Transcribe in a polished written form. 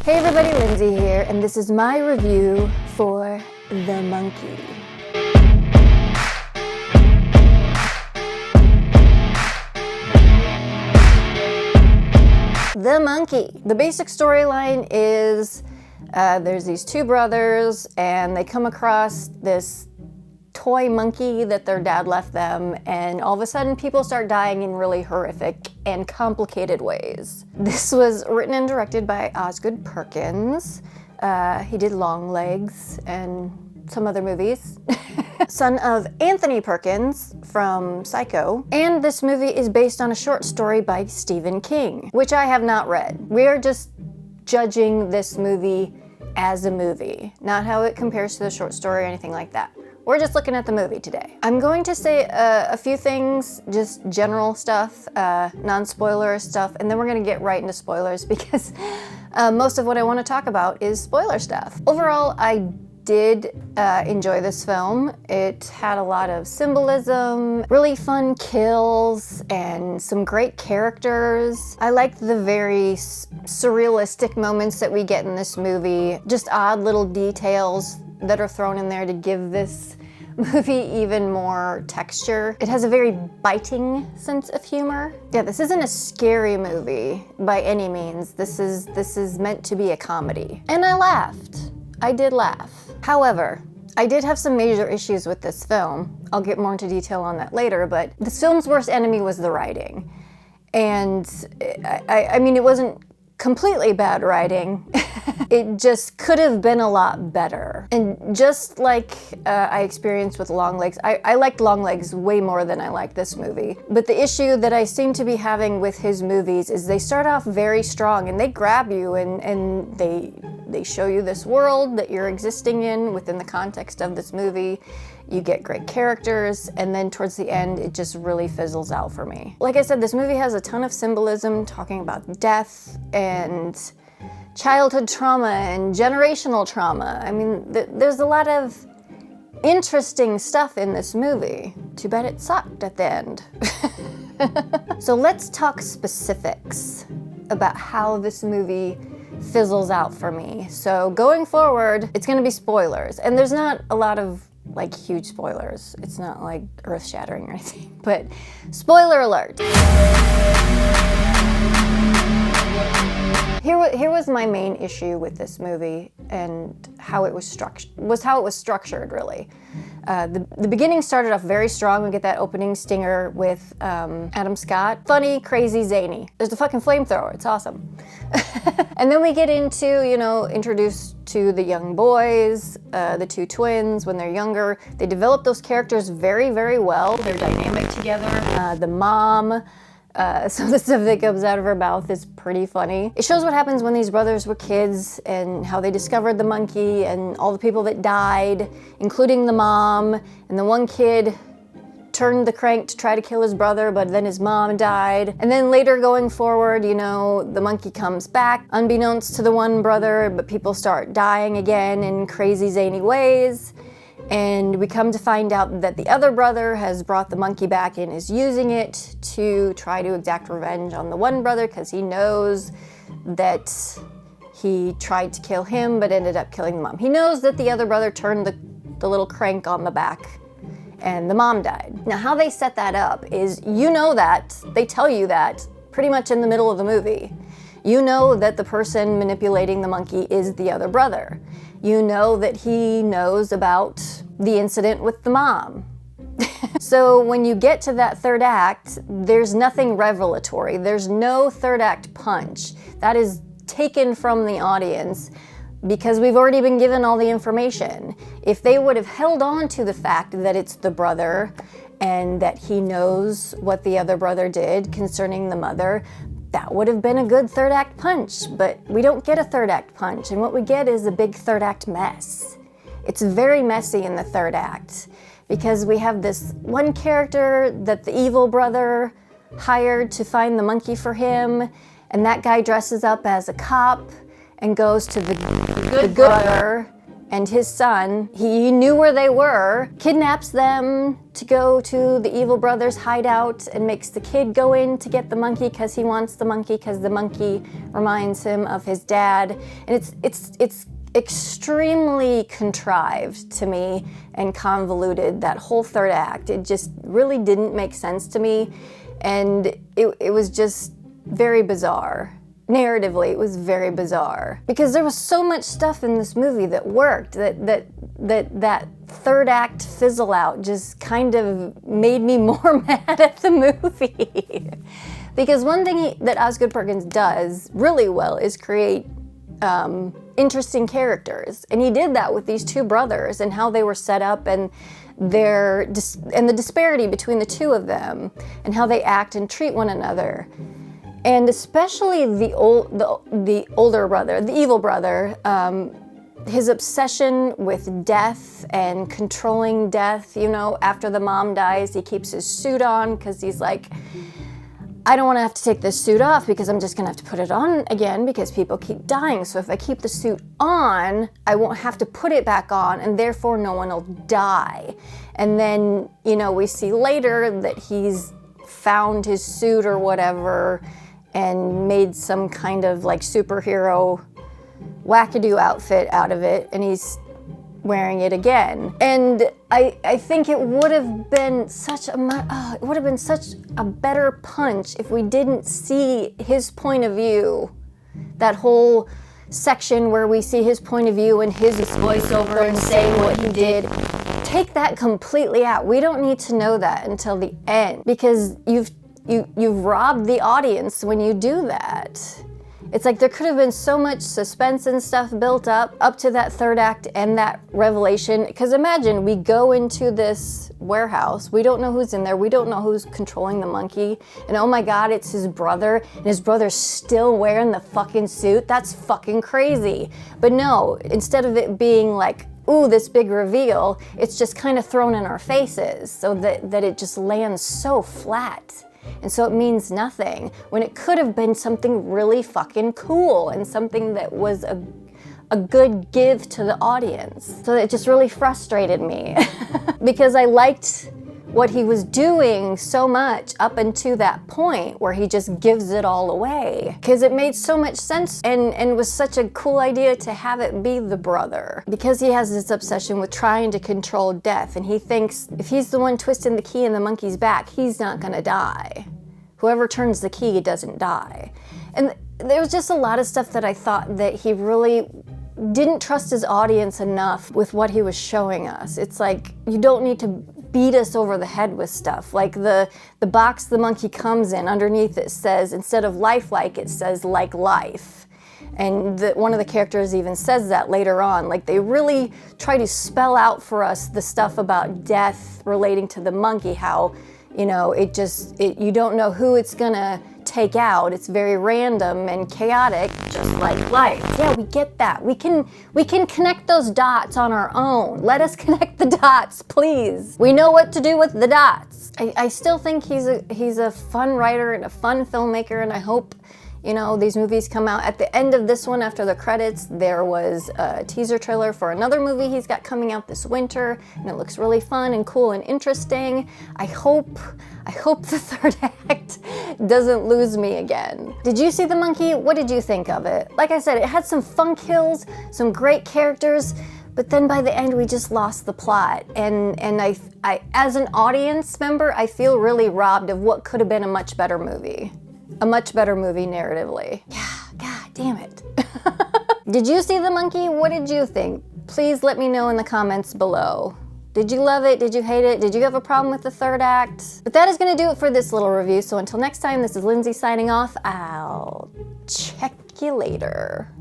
Hey everybody, Lindsay here, and this is my review for The Monkey. The Monkey. The basic storyline is there's these two brothers and they come across this toy monkey that their dad left them, and all of a sudden people start dying in really horrific and complicated ways. This was written and directed by Osgood Perkins. He did Longlegs and some other movies. Son of Anthony Perkins from Psycho. And this movie is based on a short story by Stephen King, which I have not read. We are just judging this movie as a movie, not how it compares to the short story or anything like that. We're just looking at the movie today. I'm going to say a few things, just general stuff, non-spoiler stuff, and then we're gonna get right into spoilers because most of what I want to talk about is spoiler stuff. Overall, I did enjoy this film. It had a lot of symbolism, really fun kills, and some great characters. I liked the very surrealistic moments that we get in this movie, just odd little details that are thrown in there to give this movie even more texture. It has a very biting sense of humor. Yeah, this isn't a scary movie by any means. This is meant to be a comedy. And I laughed. I did laugh. However, I did have some major issues with this film. I'll get more into detail on that later, but this film's worst enemy was the writing. And I mean, it wasn't completely bad writing. It just could have been a lot better. And just like I experienced with Longlegs, I liked Longlegs way more than I liked this movie. But the issue that I seem to be having with his movies is they start off very strong and they grab you and they show you this world that you're existing in within the context of this movie. You get great characters, and then towards the end, it just really fizzles out for me. Like I said, this movie has a ton of symbolism talking about death and childhood trauma and generational trauma. I mean, there's a lot of interesting stuff in this movie. Too bad it sucked at the end. So let's talk specifics about how this movie fizzles out for me. So going forward, it's gonna be spoilers, and there's not a lot of like huge spoilers. It's not like earth-shattering or anything, but spoiler alert. Here was my main issue with this movie and how it was structured, really. The beginning started off very strong. We get that opening stinger with Adam Scott. Funny, crazy, zany. There's the fucking flamethrower. It's awesome. And then we get into, introduced to the young boys, the two twins when they're younger. They develop those characters very, very well. They're dynamic together. The mom, some of the stuff that comes out of her mouth is pretty funny. It shows what happens when these brothers were kids and how they discovered the monkey and all the people that died, including the mom. And the one kid turned the crank to try to kill his brother, but then his mom died. And then later going forward, the monkey comes back, unbeknownst to the one brother, but people start dying again in crazy, zany ways. And we come to find out that the other brother has brought the monkey back and is using it to try to exact revenge on the one brother because he knows that he tried to kill him but ended up killing the mom. He knows that the other brother turned the little crank on the back and the mom died. Now how they set that up is that, they tell you that pretty much in the middle of the movie. You know that the person manipulating the monkey is the other brother. You know that he knows about the incident with the mom. So when you get to that third act, there's nothing revelatory. There's no third act punch. That is taken from the audience because we've already been given all the information. If they would have held on to the fact that it's the brother and that he knows what the other brother did concerning the mother, that would have been a good third act punch, but we don't get a third act punch, and what we get is a big third act mess. It's very messy in the third act because we have this one character that the evil brother hired to find the monkey for him, and that guy dresses up as a cop and goes to the good brother and his son, he knew where they were, kidnaps them to go to the evil brother's hideout and makes the kid go in to get the monkey because he wants the monkey because the monkey reminds him of his dad. And it's extremely contrived to me and convoluted, that whole third act. It just really didn't make sense to me, and it was just very bizarre. Narratively, it was very bizarre because there was so much stuff in this movie that worked, that third act fizzle out just kind of made me more mad at the movie. Because one thing that Osgood Perkins does really well is create interesting characters, and he did that with these two brothers and how they were set up, and the disparity between the two of them and how they act and treat one another. And especially the older brother, the evil brother, his obsession with death and controlling death. You know, after the mom dies, he keeps his suit on because he's like, I don't want to have to take this suit off because I'm just going to have to put it on again because people keep dying. So if I keep the suit on, I won't have to put it back on, and therefore no one will die. And then, you know, we see later that he's found his suit or whatever and made some kind of like superhero wackadoo outfit out of it, and he's wearing it again. And I think it would have been such a better punch if we didn't see his point of view. That whole section where we see his point of view and his voiceover and saying what he did. Take that completely out. We don't need to know that until the end, because you've robbed the audience when you do that. It's like there could have been so much suspense and stuff built up to that third act and that revelation. Because imagine we go into this warehouse, we don't know who's in there, we don't know who's controlling the monkey, and oh my god, it's his brother, and his brother's still wearing the fucking suit. That's fucking crazy. But no, instead of it being like, ooh, this big reveal, it's just kind of thrown in our faces so that it just lands so flat. And so it means nothing, when it could have been something really fucking cool and something that was a good give to the audience. So it just really frustrated me because I liked what he was doing so much up until that point where he just gives it all away. Because it made so much sense and was such a cool idea to have it be the brother. Because he has this obsession with trying to control death, and he thinks if he's the one twisting the key in the monkey's back, he's not gonna die. Whoever turns the key doesn't die. And there was just a lot of stuff that I thought that he really didn't trust his audience enough with what he was showing us. It's like, you don't need to beat us over the head with stuff. Like the box the monkey comes in, underneath it says, instead of lifelike, it says like life. And one of the characters even says that later on. Like, they really try to spell out for us the stuff about death relating to the monkey, how, you know, you don't know who it's gonna take out. It's very random and chaotic, just like life. Yeah, we get that. We can connect those dots on our own. Let us connect the dots, please. We know what to do with the dots. I still think he's a fun writer and a fun filmmaker, and I hope, you know, these movies come out. At the end of this one, after the credits, there was a teaser trailer for another movie he's got coming out this winter, and it looks really fun and cool and interesting. I hope the third act doesn't lose me again. Did you see The Monkey? What did you think of it? Like I said, it had some fun kills, some great characters, but then by the end we just lost the plot. And I as an audience member, I feel really robbed of what could have been a much better movie. A much better movie narratively. Yeah, god damn it. Did you see The Monkey? What did you think? Please let me know in the comments below. Did you love it? Did you hate it? Did you have a problem with the third act? But that is gonna do it for this little review. So until next time, this is Lindsay signing off. I'll check you later.